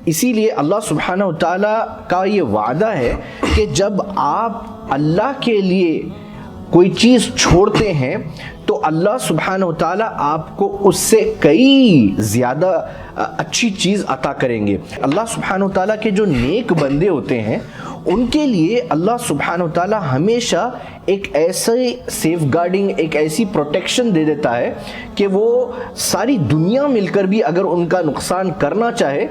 اسی لیے اللہ سبحانہ و تعالیٰ کا یہ وعدہ ہے کہ جب آپ اللہ کے لیے کوئی چیز چھوڑتے ہیں تو اللہ سبحانہ و تعالیٰ آپ کو اس سے کئی زیادہ اچھی چیز عطا کریں گے۔ اللہ سبحانہ و تعالیٰ کے جو نیک بندے ہوتے ہیں ان کے لیے اللہ سبحانہ و تعالیٰ ہمیشہ ایک ایسے سیف گارڈنگ، ایک ایسی پروٹیکشن دے دیتا ہے کہ وہ ساری دنیا مل کر بھی اگر ان کا نقصان کرنا چاہے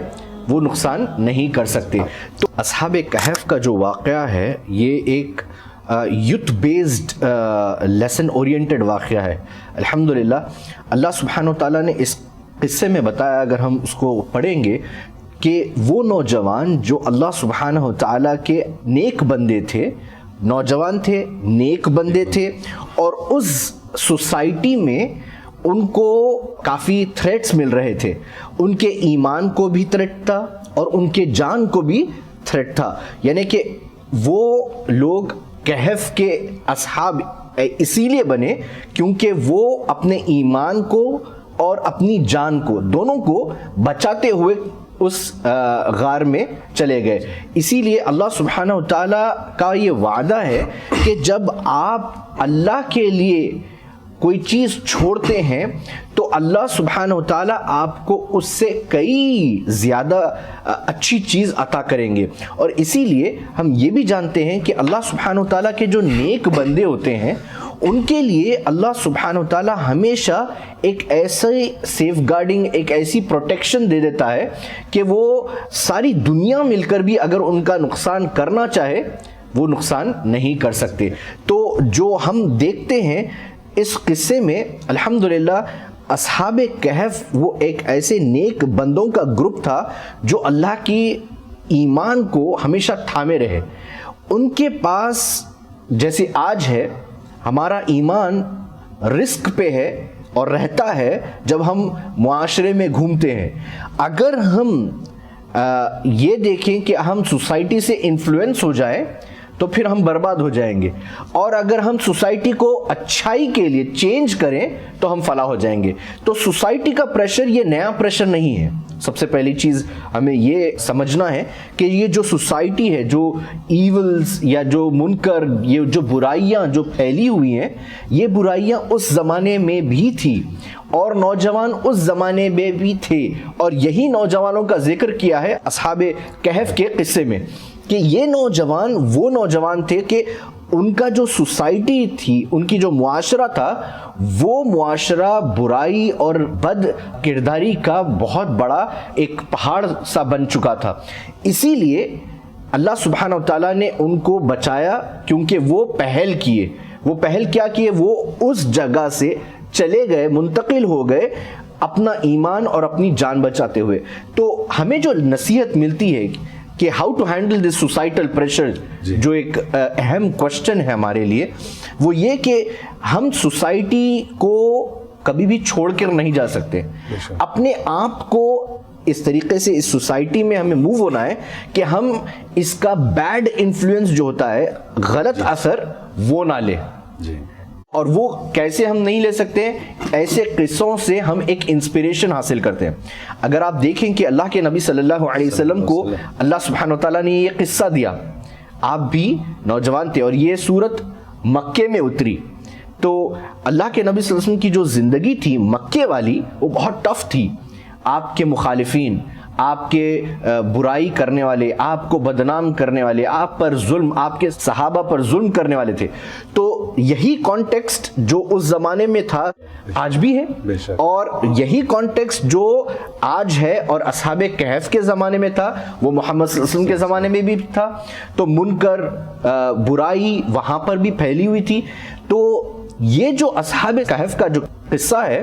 وہ نقصان نہیں کر سکتے۔ تو اصحاب کہف کا جو واقعہ ہے یہ ایک یوتھ بیسڈ لیسن اورینٹڈ واقعہ ہے۔ الحمدللہ اللہ سبحانہ و تعالیٰ نے اس قصے میں بتایا، اگر ہم اس کو پڑھیں گے، کہ وہ نوجوان جو اللہ سبحانہ و تعالیٰ کے نیک بندے تھے، نوجوان تھے، نیک بندے تھے، اور اس سوسائٹی میں ان کو کافی تھریٹس مل رہے تھے۔ ان کے ایمان کو بھی تھریٹ تھا اور ان کے جان کو بھی تھریٹ تھا، یعنی کہ وہ لوگ کہف کے اصحاب اسی لیے بنے کیونکہ وہ اپنے ایمان کو اور اپنی جان کو دونوں کو بچاتے ہوئے اس غار میں چلے گئے۔ اسی لیے اللہ سبحانہ و تعالیٰ کا یہ وعدہ ہے کہ جب آپ اللہ کے لیے کوئی چیز چھوڑتے ہیں تو اللہ سبحانہ و تعالیٰ آپ کو اس سے کئی زیادہ اچھی چیز عطا کریں گے۔ اور اسی لیے ہم یہ بھی جانتے ہیں کہ اللہ سبحانہ و تعالیٰ کے جو نیک بندے ہوتے ہیں ان کے لیے اللہ سبحانہ و تعالیٰ ہمیشہ ایک ایسے سیف گارڈنگ، ایک ایسی پروٹیکشن دے دیتا ہے کہ وہ ساری دنیا مل کر بھی اگر ان کا نقصان کرنا چاہے وہ نقصان نہیں کر سکتے۔ تو جو ہم دیکھتے ہیں اس قصے میں الحمدللہ اصحاب کہف وہ ایک ایسے نیک بندوں کا گروپ تھا جو اللہ کی ایمان کو ہمیشہ تھامے رہے۔ ان کے پاس جیسے آج ہے ہمارا ایمان رسک پہ ہے اور رہتا ہے جب ہم معاشرے میں گھومتے ہیں۔ اگر ہم یہ دیکھیں کہ ہم سوسائٹی سے انفلوئنس ہو جائیں تو پھر ہم برباد ہو جائیں گے، اور اگر ہم سوسائٹی کو اچھائی کے لیے چینج کریں تو ہم فلاح ہو جائیں گے۔ تو سوسائٹی کا پریشر یہ نیا پریشر نہیں ہے۔ سب سے پہلی چیز ہمیں یہ سمجھنا ہے کہ یہ جو سوسائٹی ہے، جو ایولز یا جو منکر، یہ جو برائیاں جو پھیلی ہوئی ہیں، یہ برائیاں اس زمانے میں بھی تھی اور نوجوان اس زمانے میں بھی تھے، اور یہی نوجوانوں کا ذکر کیا ہے اصحاب کہف کے قصے میں کہ یہ نوجوان وہ نوجوان تھے کہ ان کا جو سوسائٹی تھی، ان کی جو معاشرہ تھا، وہ معاشرہ برائی اور بد کرداری کا بہت بڑا ایک پہاڑ سا بن چکا تھا۔ اسی لیے اللہ سبحانہ و تعالیٰ نے ان کو بچایا کیونکہ وہ پہل کیے۔ وہ پہل کیا کیے؟ وہ اس جگہ سے چلے گئے، منتقل ہو گئے اپنا ایمان اور اپنی جان بچاتے ہوئے۔ تو ہمیں جو نصیحت ملتی ہے کہ how to handle this societal pressure, جو ایک اہم کوشچن ہے ہمارے لیے، وہ یہ کہ ہم سوسائٹی کو کبھی بھی چھوڑ کر نہیں جا سکتے۔ اپنے آپ کو اس طریقے سے اس سوسائٹی میں ہمیں موو ہونا ہے کہ ہم اس کا بیڈ انفلوئنس جو ہوتا ہے، غلط اثر، وہ نہ لے۔ اور وہ کیسے ہم نہیں لے سکتے؟ ایسے قصوں سے ہم ایک انسپریشن حاصل کرتے ہیں۔ اگر آپ دیکھیں کہ اللہ کے نبی صلی اللہ علیہ وسلم کو اللہ سبحانہ وتعالیٰ نے یہ قصہ دیا، آپ بھی نوجوان تھے اور یہ سورت مکے میں اتری، تو اللہ کے نبی صلی اللہ علیہ وسلم کی جو زندگی تھی مکے والی، وہ بہت ٹف تھی۔ آپ کے مخالفین، آپ کے برائی کرنے والے، آپ کو بدنام کرنے والے، آپ پر ظلم، آپ کے صحابہ پر ظلم کرنے والے تھے۔ تو یہی کانٹیکسٹ جو اس زمانے میں تھا آج بھی ہے، اور یہی کانٹیکسٹ جو آج ہے اور اصحاب کہف کے زمانے میں تھا وہ محمد صلی اللہ علیہ وسلم کے زمانے میں بھی تھا۔ تو منکر، برائی وہاں پر بھی پھیلی ہوئی تھی۔ تو یہ جو اصحاب کہف کا جو قصہ ہے،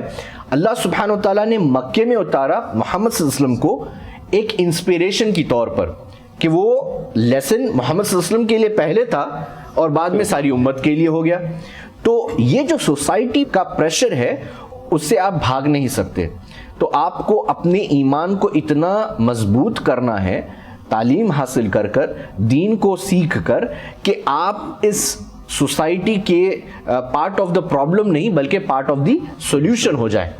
اللہ سبحانہ وتعالیٰ نے مکے میں اتارا محمد صلی اللہ علیہ وسلم کو ایک انسپیریشن کی طور پر، کہ وہ لیسن محمد صلی اللہ علیہ وسلم کے لیے پہلے تھا اور بعد میں ساری امت کے لیے ہو گیا۔ تو یہ جو سوسائٹی کا پریشر ہے اس سے آپ بھاگ نہیں سکتے۔ تو آپ کو اپنے ایمان کو اتنا مضبوط کرنا ہے، تعلیم حاصل کر کر، دین کو سیکھ کر، کہ آپ اس سوسائٹی کے پارٹ آف دا پرابلم نہیں بلکہ پارٹ آف دی سولوشن ہو جائے۔